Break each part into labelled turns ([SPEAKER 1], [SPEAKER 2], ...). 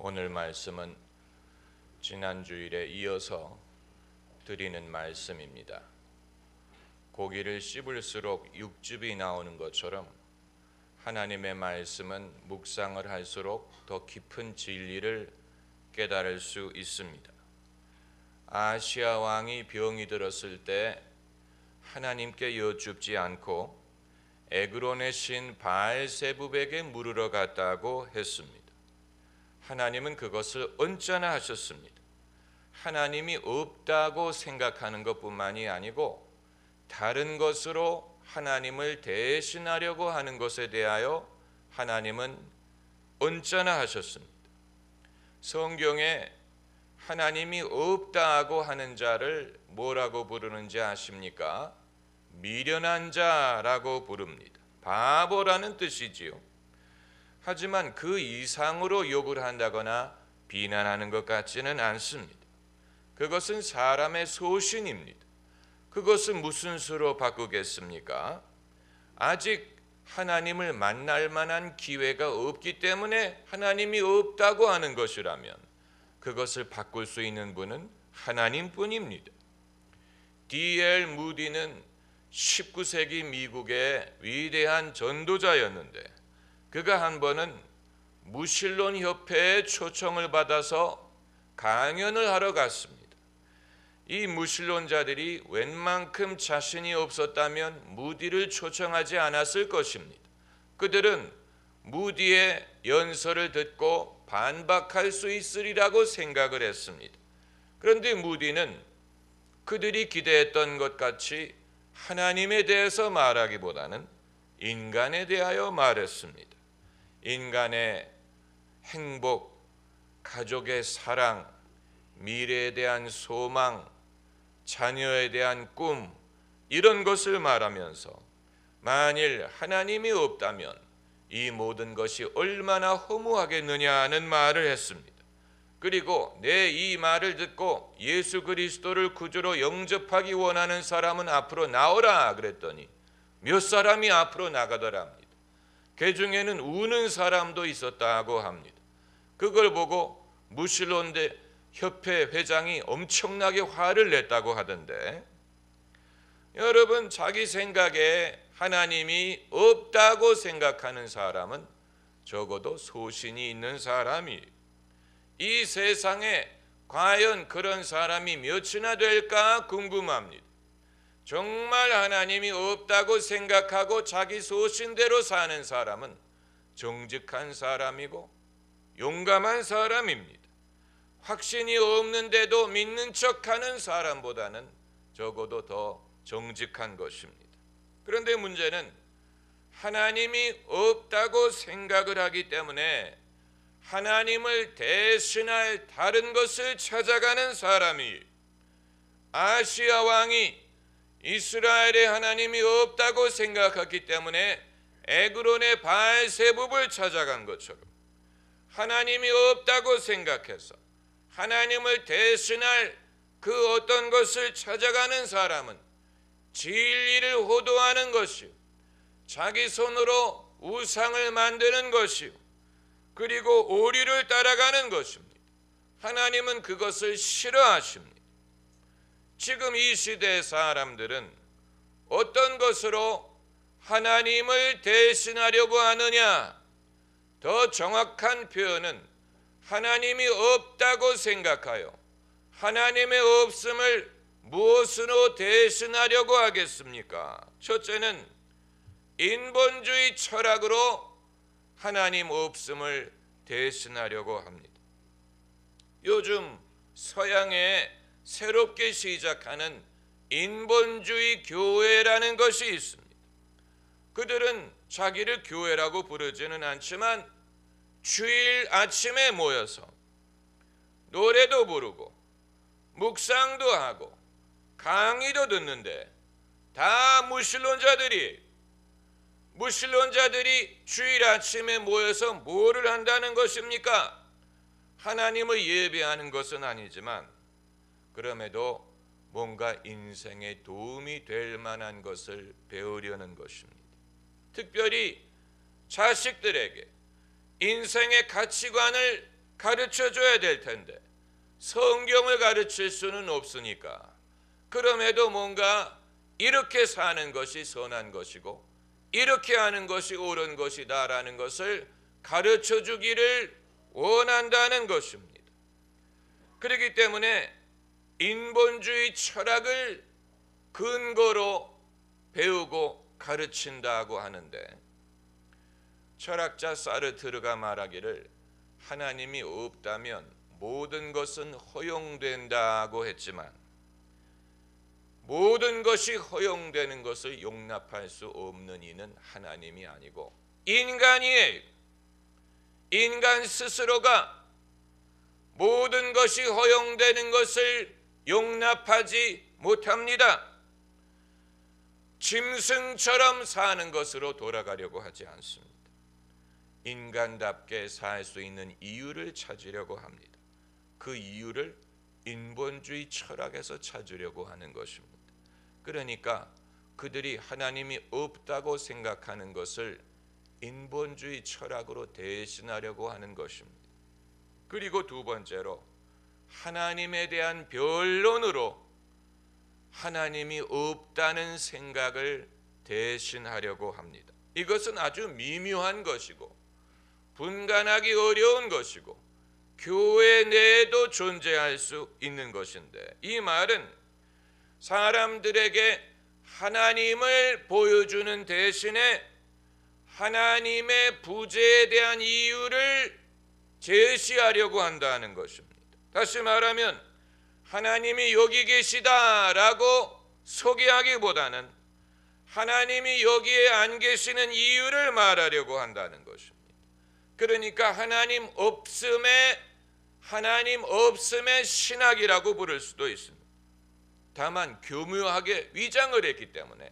[SPEAKER 1] 오늘 말씀은 지난 주일에 이어서 드리는 말씀입니다. 고기를 씹을수록 육즙이 나오는 것처럼 하나님의 말씀은 묵상을 할수록 더 깊은 진리를 깨달을 수 있습니다. 아시아 왕이 병이 들었을 때 하나님께 여쭙지 않고 에그론의 신 바알세붑에게 물으러 갔다고 했습니다. 하나님은 그것을 언짢아 하셨습니다. 하나님이 없다고 생각하는 것뿐만이 아니고 다른 것으로 하나님을 대신하려고 하는 것에 대하여 하나님은 언짢아 하셨습니다. 성경에 하나님이 없다고 하는 자를 뭐라고 부르는지 아십니까? 미련한 자라고 부릅니다. 바보라는 뜻이지요. 하지만 그 이상으로 욕을 한다거나 비난하는 것 같지는 않습니다. 그것은 사람의 소신입니다. 그것은 무슨 수로 바꾸겠습니까? 아직 하나님을 만날 만한 기회가 없기 때문에 하나님이 없다고 하는 것이라면 그것을 바꿀 수 있는 분은 하나님뿐입니다. D.L. 무디는 19세기 미국의 위대한 전도자였는데 그가 한 번은 무신론 협회의 초청을 받아서 강연을 하러 갔습니다. 이 무신론자들이 웬만큼 자신이 없었다면 무디를 초청하지 않았을 것입니다. 그들은 무디의 연설을 듣고 반박할 수 있으리라고 생각을 했습니다. 그런데 무디는 그들이 기대했던 것 같이 하나님에 대해서 말하기보다는 인간에 대하여 말했습니다. 인간의 행복, 가족의 사랑, 미래에 대한 소망, 자녀에 대한 꿈, 이런 것을 말하면서 만일 하나님이 없다면 이 모든 것이 얼마나 허무하겠느냐는 말을 했습니다. 그리고 내 이 말을 듣고 예수 그리스도를 구주로 영접하기 원하는 사람은 앞으로 나오라 그랬더니 몇 사람이 앞으로 나가더랍니다. 그 중에는 우는 사람도 있었다고 합니다. 그걸 보고 무신론대 협회 회장이 엄청나게 화를 냈다고 하던데, 여러분, 자기 생각에 하나님이 없다고 생각하는 사람은 적어도 소신이 있는 사람이, 이 세상에 과연 그런 사람이 몇이나 될까 궁금합니다. 정말 하나님이 없다고 생각하고 자기 소신대로 사는 사람은 정직한 사람이고 용감한 사람입니다. 확신이 없는데도 믿는 척하는 사람보다는 적어도 더 정직한 것입니다. 그런데 문제는 하나님이 없다고 생각을 하기 때문에 하나님을 대신할 다른 것을 찾아가는 사람이, 아시아 왕이 이스라엘의 하나님이 없다고 생각했기 때문에 에그론의 바알세붑을 찾아간 것처럼 하나님이 없다고 생각해서 하나님을 대신할 그 어떤 것을 찾아가는 사람은 진리를 호도하는 것이요, 자기 손으로 우상을 만드는 것이요, 그리고 오리를 따라가는 것입니다. 하나님은 그것을 싫어하십니다. 지금 이 시대의 사람들은 어떤 것으로 하나님을 대신하려고 하느냐? 더 정확한 표현은 하나님이 없다고 생각하여 하나님의 없음을 무엇으로 대신하려고 하겠습니까? 첫째는 인본주의 철학으로 하나님 없음을 대신하려고 합니다. 요즘 서양에 새롭게 시작하는 인본주의 교회라는 것이 있습니다. 그들은 자기를 교회라고 부르지는 않지만 주일 아침에 모여서 노래도 부르고 묵상도 하고 강의도 듣는데 다 무신론자들이 주일 아침에 모여서 뭐를 한다는 것입니까? 하나님을 예배하는 것은 아니지만 그럼에도 뭔가 인생에 도움이 될 만한 것을 배우려는 것입니다. 특별히 자식들에게 인생의 가치관을 가르쳐 줘야 될 텐데 성경을 가르칠 수는 없으니까, 그럼에도 뭔가 이렇게 사는 것이 선한 것이고 이렇게 하는 것이 옳은 것이다라는 것을 가르쳐 주기를 원한다는 것입니다. 그렇기 때문에 인본주의 철학을 근거로 배우고 가르친다고 하는데, 철학자 사르트르가 말하기를 하나님이 없다면 모든 것은 허용된다고 했지만, 모든 것이 허용되는 것을 용납할 수 없는 이는 하나님이 아니고 인간이에요. 인간 스스로가 모든 것이 허용되는 것을 용납하지 못합니다. 짐승처럼 사는 것으로 돌아가려고 하지 않습니다. 인간답게 살 수 있는 이유를 찾으려고 합니다. 그 이유를 인본주의 철학에서 찾으려고 하는 것입니다. 그러니까 그들이 하나님이 없다고 생각하는 것을 인본주의 철학으로 대신하려고 하는 것입니다. 그리고 두 번째로 하나님에 대한 변론으로 하나님이 없다는 생각을 대신하려고 합니다. 이것은 아주 미묘한 것이고 분간하기 어려운 것이고 교회 내에도 존재할 수 있는 것인데, 이 말은 사람들에게 하나님을 보여주는 대신에 하나님의 부재에 대한 이유를 제시하려고 한다는 것입니다. 다시 말하면 하나님이 여기 계시다라고 소개하기보다는 하나님이 여기에 안 계시는 이유를 말하려고 한다는 것입니다. 그러니까 하나님 없음의 신학이라고 부를 수도 있습니다. 다만 교묘하게 위장을 했기 때문에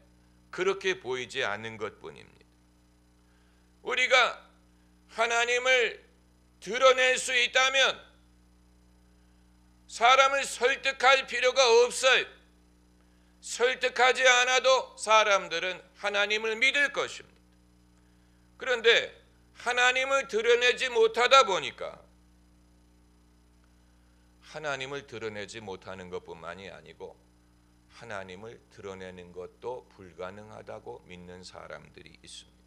[SPEAKER 1] 그렇게 보이지 않는 것뿐입니다. 우리가 하나님을 드러낼 수 있다면 사람을 설득할 필요가 없어요. 설득하지 않아도 사람들은 하나님을 믿을 것입니다. 그런데 하나님을 드러내지 못하다 보니까 하나님을 드러내지 못하는 것뿐만이 아니고 하나님을 드러내는 것도 불가능하다고 믿는 사람들이 있습니다.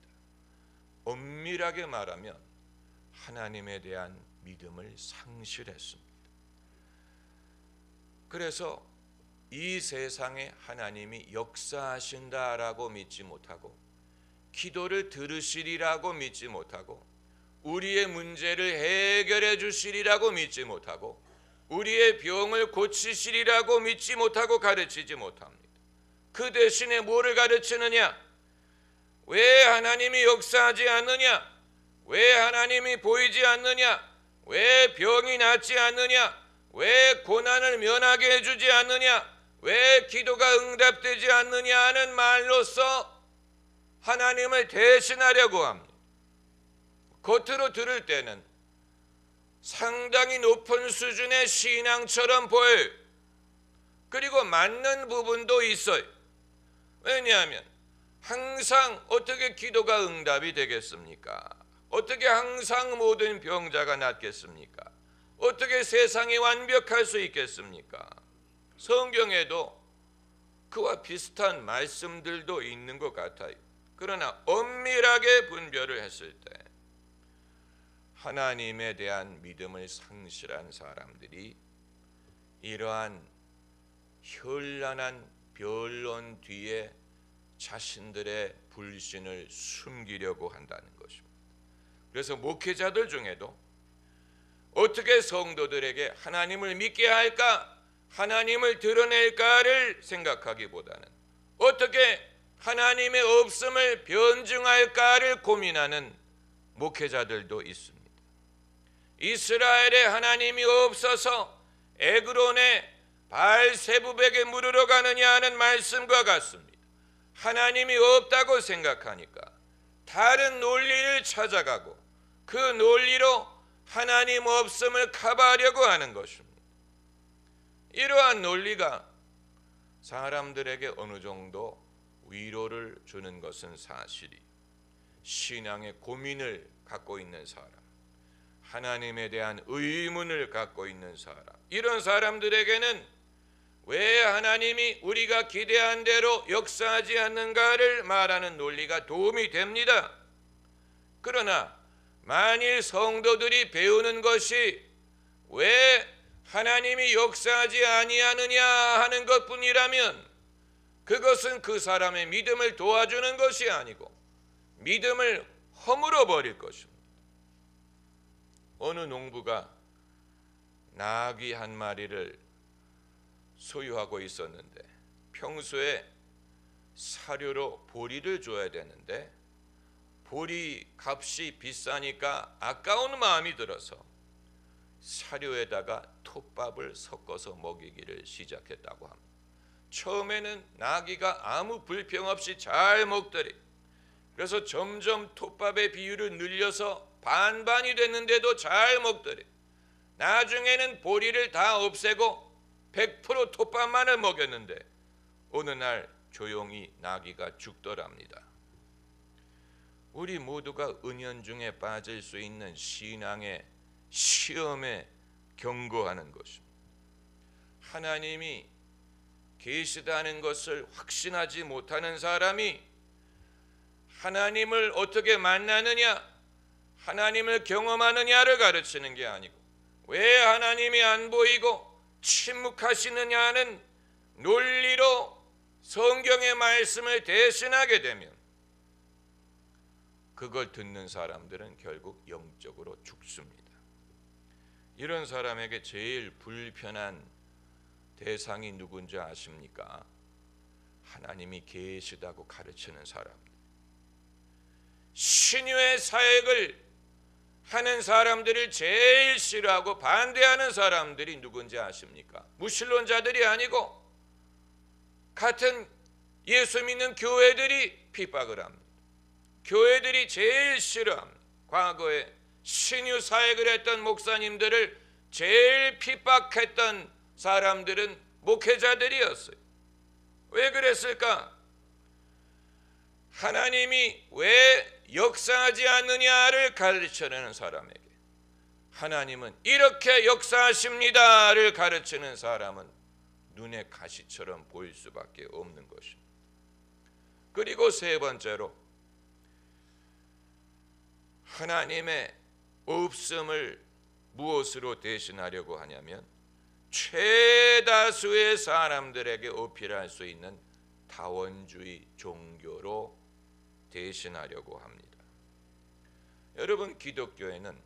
[SPEAKER 1] 엄밀하게 말하면 하나님에 대한 믿음을 상실했습니다. 그래서 이 세상에 하나님이 역사하신다라고 믿지 못하고 기도를 들으시리라고 믿지 못하고 우리의 문제를 해결해 주시리라고 믿지 못하고 우리의 병을 고치시리라고 믿지 못하고 가르치지 못합니다. 그 대신에 뭐를 가르치느냐? 왜 하나님이 역사하지 않느냐? 왜 하나님이 보이지 않느냐? 왜 병이 낫지 않느냐? 왜 고난을 면하게 해주지 않느냐? 왜 기도가 응답되지 않느냐 하는 말로써 하나님을 대신하려고 합니다. 겉으로 들을 때는 상당히 높은 수준의 신앙처럼 보여요. 그리고 맞는 부분도 있어요. 왜냐하면 항상 어떻게 기도가 응답이 되겠습니까? 어떻게 항상 모든 병자가 낫겠습니까? 어떻게 세상이 완벽할 수 있겠습니까? 성경에도 그와 비슷한 말씀들도 있는 것 같아요. 그러나 엄밀하게 분별을 했을 때 하나님에 대한 믿음을 상실한 사람들이 이러한 현란한 변론 뒤에 자신들의 불신을 숨기려고 한다는 것입니다. 그래서 목회자들 중에도 어떻게 성도들에게 하나님을 믿게 할까, 하나님을 드러낼까를 생각하기보다는 어떻게 하나님의 없음을 변증할까를 고민하는 목회자들도 있습니다. 이스라엘에 하나님이 없어서 에그론의 바알세부백에 물으러 가느냐 하는 말씀과 같습니다. 하나님이 없다고 생각하니까 다른 논리를 찾아가고 그 논리로 하나님 없음을 커버하려고 하는 것입니다. 이러한 논리가 사람들에게 어느 정도 위로를 주는 것은 사실이, 신앙의 고민을 갖고 있는 사람, 하나님에 대한 의문을 갖고 있는 사람, 이런 사람들에게는 왜 하나님이 우리가 기대한 대로 역사하지 않는가를 말하는 논리가 도움이 됩니다. 그러나 만일 성도들이 배우는 것이 왜 하나님이 역사하지 아니하느냐 하는 것뿐이라면 그것은 그 사람의 믿음을 도와주는 것이 아니고 믿음을 허물어 버릴 것입니다. 어느 농부가 나귀 한 마리를 소유하고 있었는데 평소에 사료로 보리를 줘야 되는데 보리 값이 비싸니까 아까운 마음이 들어서 사료에다가 톱밥을 섞어서 먹이기를 시작했다고 합니다. 처음에는 나귀가 아무 불평 없이 잘 먹더리. 그래서 점점 톱밥의 비율을 늘려서 반반이 됐는데도 잘 먹더리. 나중에는 보리를 다 없애고 100% 톱밥만을 먹였는데 어느 날 조용히 나귀가 죽더랍니다. 우리 모두가 은연중에 빠질 수 있는 신앙의 시험에 경고하는 것입니다. 하나님이 계시다는 것을 확신하지 못하는 사람이 하나님을 어떻게 만나느냐, 하나님을 경험하느냐를 가르치는 게 아니고 왜 하나님이 안 보이고 침묵하시느냐는 논리로 성경의 말씀을 대신하게 되면 그걸 듣는 사람들은 결국 영적으로 죽습니다. 이런 사람에게 제일 불편한 대상이 누군지 아십니까? 하나님이 계시다고 가르치는 사람. 신유의 사역을 하는 사람들을 제일 싫어하고 반대하는 사람들이 누군지 아십니까? 무신론자들이 아니고 같은 예수 믿는 교회들이 핍박을 합니다. 교회들이 제일 싫어합니다. 과거에 신유 사역을 했던 목사님들을 제일 핍박했던 사람들은 목회자들이었어요. 왜 그랬을까? 하나님이 왜 역사하지 않느냐를 가르치는 사람에게 하나님은 이렇게 역사하십니다를 가르치는 사람은 눈에 가시처럼 보일 수밖에 없는 것입니다. 그리고 세 번째로 하나님의 없음을 무엇으로 대신하려고 하냐면 최다수의 사람들에게 어필할 수 있는 다원주의 종교로 대신하려고 합니다. 여러분, 기독교에는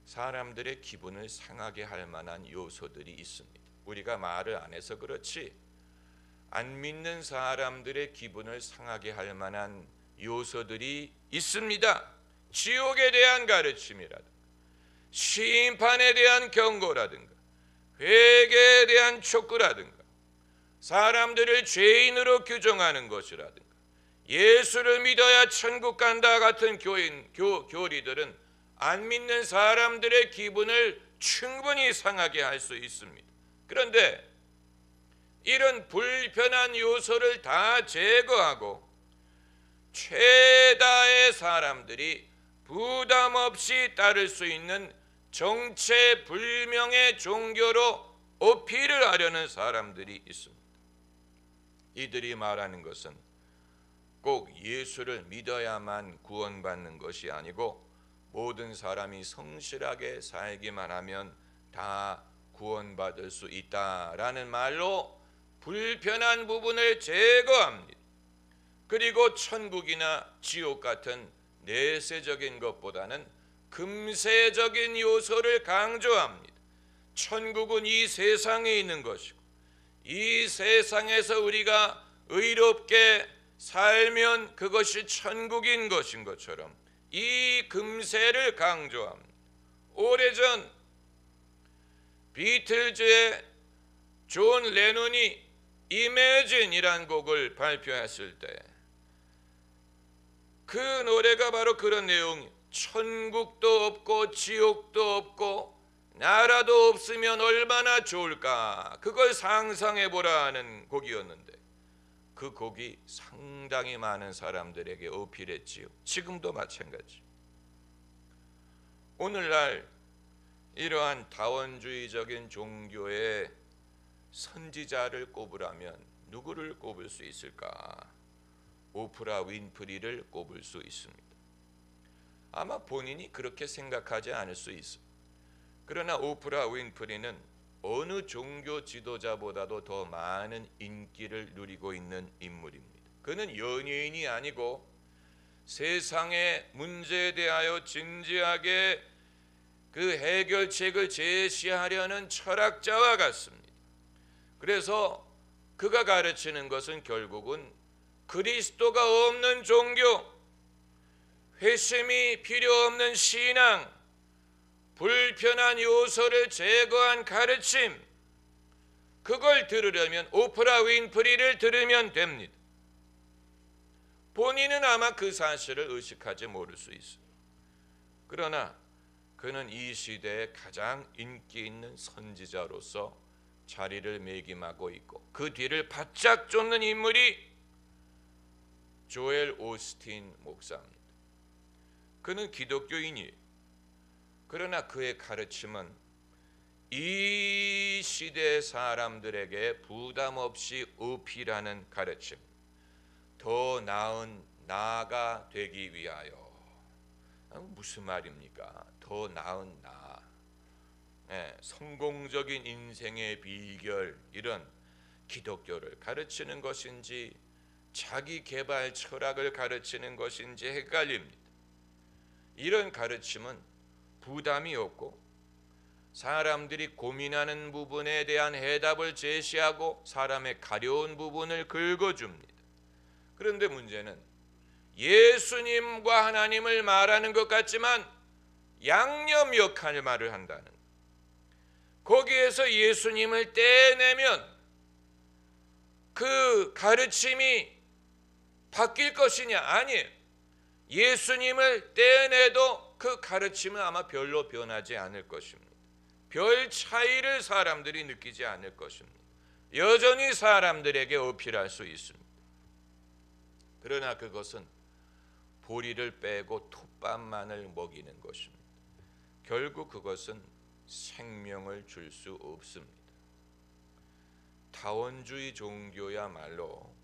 [SPEAKER 1] 사람들의 기분을 상하게 할 만한 요소들이 있습니다. 우리가 말을 안 해서 그렇지 안 믿는 사람들의 기분을 상하게 할 만한 요소들이 있습니다. 지옥에 대한 가르침이라든가 심판에 대한 경고라든가 회개에 대한 촉구라든가 사람들을 죄인으로 규정하는 것이라든가 예수를 믿어야 천국 간다 같은 교리들은 안 믿는 사람들의 기분을 충분히 상하게 할 수 있습니다. 그런데 이런 불편한 요소를 다 제거하고 최다의 사람들이 부담 없이 따를 수 있는 정체불명의 종교로 어필을 하려는 사람들이 있습니다. 이들이 말하는 것은 꼭 예수를 믿어야만 구원받는 것이 아니고 모든 사람이 성실하게 살기만 하면 다 구원받을 수 있다라는 말로 불편한 부분을 제거합니다. 그리고 천국이나 지옥 같은 내세적인 것보다는 금세적인 요소를 강조합니다. 천국은 이 세상에 있는 것이고 이 세상에서 우리가 의롭게 살면 그것이 천국인 것인 것처럼 이 금세를 강조합니다. 오래전 비틀즈의 존 레논이 Imagine이란 곡을 발표했을 때 그 노래가 바로 그런 내용이에요. 천국도 없고 지옥도 없고 나라도 없으면 얼마나 좋을까, 그걸 상상해 보라 하는 곡이었는데 그 곡이 상당히 많은 사람들에게 어필했지요. 지금도 마찬가지. 오늘날 이러한 다원주의적인 종교의 선지자를 꼽으라면 누구를 꼽을 수 있을까? 오프라 윈프리를 꼽을 수 있습니다. 아마 본인이 그렇게 생각하지 않을 수 있어요. 그러나 오프라 윈프리는 어느 종교 지도자보다도 더 많은 인기를 누리고 있는 인물입니다. 그는 연예인이 아니고 세상의 문제에 대하여 진지하게 그 해결책을 제시하려는 철학자와 같습니다. 그래서 그가 가르치는 것은 결국은 그리스도가 없는 종교, 회심이 필요 없는 신앙, 불편한 요소를 제거한 가르침, 그걸 들으려면 오프라 윈프리를 들으면 됩니다. 본인은 아마 그 사실을 의식하지 모를 수 있어요. 그러나 그는 이 시대에 가장 인기 있는 선지자로서 자리를 매김하고 있고 그 뒤를 바짝 쫓는 인물이 조엘 오스틴 목사입니다. 그는 기독교인이에요. 그러나 그의 가르침은 이 시대 사람들에게 부담 없이 어필하는 가르침, 더 나은 나가 되기 위하여. 무슨 말입니까? 더 나은 나, 성공적인 인생의 비결, 이런 기독교를 가르치는 것인지 자기 개발 철학을 가르치는 것인지 헷갈립니다. 이런 가르침은 부담이 없고 사람들이 고민하는 부분에 대한 해답을 제시하고 사람의 가려운 부분을 긁어줍니다. 그런데 문제는 예수님과 하나님을 말하는 것 같지만 양념 역할 말을 한다는, 거기에서 예수님을 떼내면 그 가르침이 바뀔 것이냐? 아니에요. 예수님을 떼내도 그 가르침은 아마 별로 변하지 않을 것입니다. 별 차이를 사람들이 느끼지 않을 것입니다. 여전히 사람들에게 어필할 수 있습니다. 그러나 그것은 보리를 빼고 톱밥만을 먹이는 것입니다. 결국 그것은 생명을 줄 수 없습니다. 다원주의 종교야말로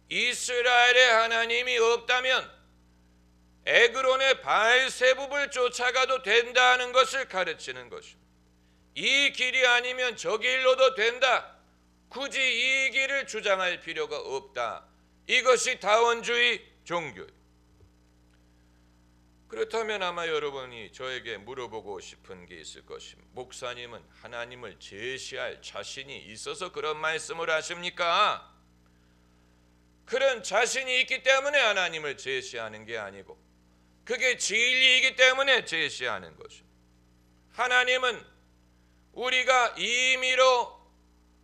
[SPEAKER 1] 이스라엘의 하나님이 없다면 에그론의 바알세붑을 쫓아가도 된다는 것을 가르치는 것입니다. 이 길이 아니면 저 길로도 된다. 굳이 이 길을 주장할 필요가 없다. 이것이 다원주의 종교예요. 그렇다면 아마 여러분이 저에게 물어보고 싶은 게 있을 것입니다. 목사님은 하나님을 제시할 자신이 있어서 그런 말씀을 하십니까? 그런 자신이 있기 때문에 하나님을 제시하는 게 아니고 그게 진리이기 때문에 제시하는 것입니다. 하나님은 우리가 임의로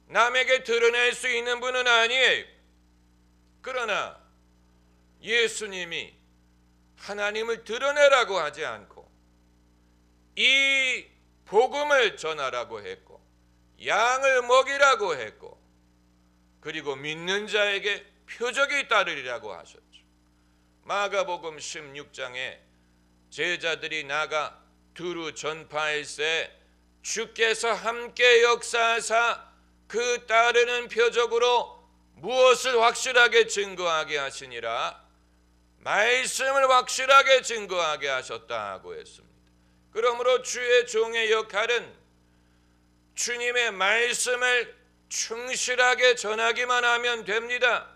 [SPEAKER 1] 남에게 드러낼 수 있는 분은 아니에요. 그러나 예수님이 하나님을 드러내라고 하지 않고 이 복음을 전하라고 했고 양을 먹이라고 했고 그리고 믿는 자에게 표적이 따르리라고 하셨죠. 마가복음 16장에 제자들이 나가 두루 전파할세 주께서 함께 역사하사 그 따르는 표적으로 무엇을 확실하게 증거하게 하시니라? 말씀을 확실하게 증거하게 하셨다고 했습니다. 그러므로 주의 종의 역할은 주님의 말씀을 충실하게 전하기만 하면 됩니다.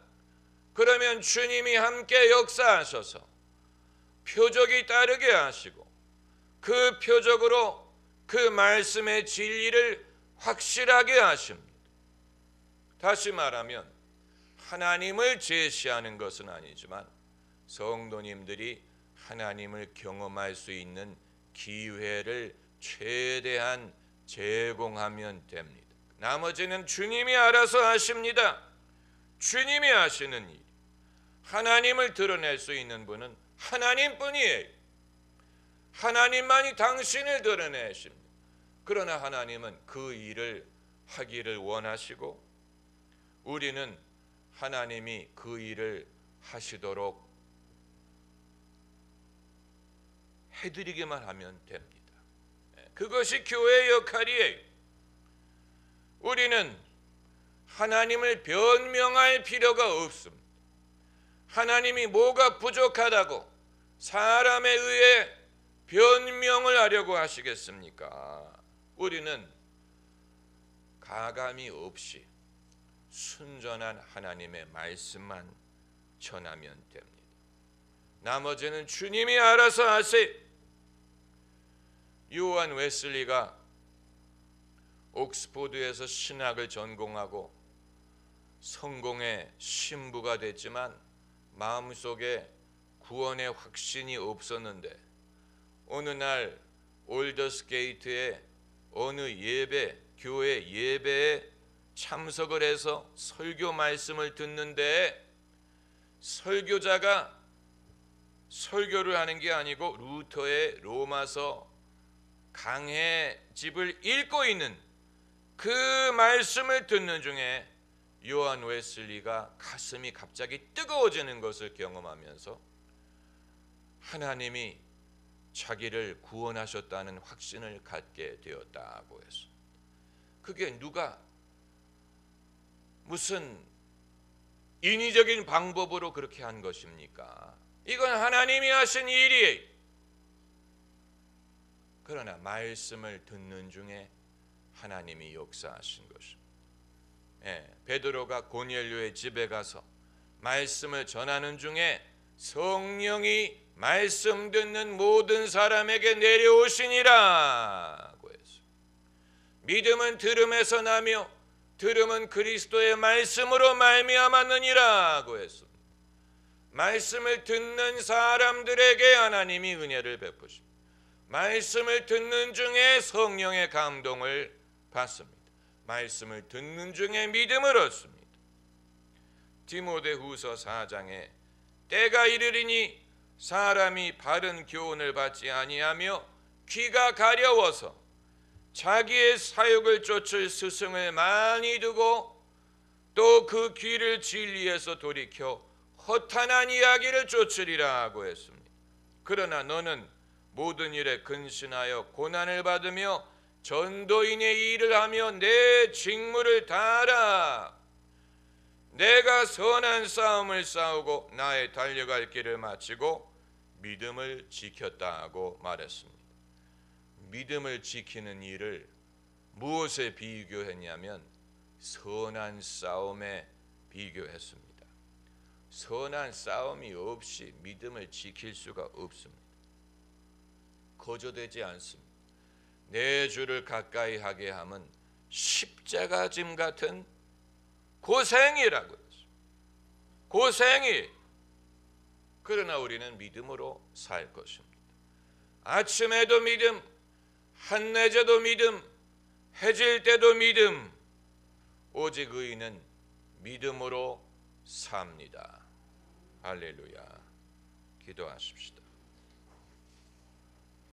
[SPEAKER 1] 그러면 주님이 함께 역사하셔서 표적이 따르게 하시고 그 표적으로 그 말씀의 진리를 확실하게 하십니다. 다시 말하면 하나님을 제시하는 것은 아니지만 성도님들이 하나님을 경험할 수 있는 기회를 최대한 제공하면 됩니다. 나머지는 주님이 알아서 하십니다. 주님이 하시는 일. 하나님을 드러낼 수 있는 분은 하나님뿐이에요. 하나님만이 당신을 드러내십니다. 그러나 하나님은 그 일을 하기를 원하시고 우리는 하나님이 그 일을 하시도록 해드리기만 하면 됩니다. 그것이 교회의 역할이에요. 우리는 하나님을 변명할 필요가 없습니다. 하나님이 뭐가 부족하다고 사람에 의해 변명을 하려고 하시겠습니까? 우리는 가감이 없이 순전한 하나님의 말씀만 전하면 됩니다. 나머지는 주님이 알아서 하세요. 요한 웨슬리가 옥스포드에서 신학을 전공하고 성공의 신부가 됐지만 마음속에 구원의 확신이 없었는데 어느 날 올더스게이트의 어느 교회 예배에 참석을 해서 설교 말씀을 듣는데 설교자가 설교를 하는 게 아니고 루터의 로마서 강해집을 읽고 있는 그 말씀을 듣는 중에 요한 웨슬리가 가슴이 갑자기 뜨거워지는 것을 경험하면서 하나님이 자기를 구원하셨다는 확신을 갖게 되었다고 했습니다. 그게 누가 무슨 인위적인 방법으로 그렇게 한 것입니까? 이건 하나님이 하신 일이에요. 그러나 말씀을 듣는 중에 하나님이 역사하신 것입니다. 베드로가 고넬료의 집에 가서 말씀을 전하는 중에 성령이 말씀 듣는 모든 사람에게 내려오시니라고 했습니다. 믿음은 들음에서 나며 들음은 그리스도의 말씀으로 말미암았느니라고 했습니다. 말씀을 듣는 사람들에게 하나님이 은혜를 베푸십니다. 말씀을 듣는 중에 성령의 감동을 받습니다. 말씀을 듣는 중에 믿음을 얻습니다. 디모데후서 4장에 때가 이르리니 사람이 바른 교훈을 받지 아니하며 귀가 가려워서 자기의 사욕을 쫓을 스승을 많이 두고 또 그 귀를 진리에서 돌이켜 허탄한 이야기를 쫓으리라고 했습니다. 그러나 너는 모든 일에 근신하여 고난을 받으며 전도인의 일을 하며 내 직무를 다하라. 내가 선한 싸움을 싸우고 나의 달려갈 길을 마치고 믿음을 지켰다고 말했습니다. 믿음을 지키는 일을 무엇에 비교했냐면 선한 싸움에 비교했습니다. 선한 싸움이 없이 믿음을 지킬 수가 없습니다. 거저되지 않습니다. 내 주를 가까이 하게 함은 십자가 짐 같은 고생이라고 했습니다. 고생이. 그러나 우리는 믿음으로 살 것입니다. 아침에도 믿음, 한낮에도 믿음, 해질 때도 믿음. 오직 의인은 믿음으로 삽니다. 할렐루야. 기도하십시다.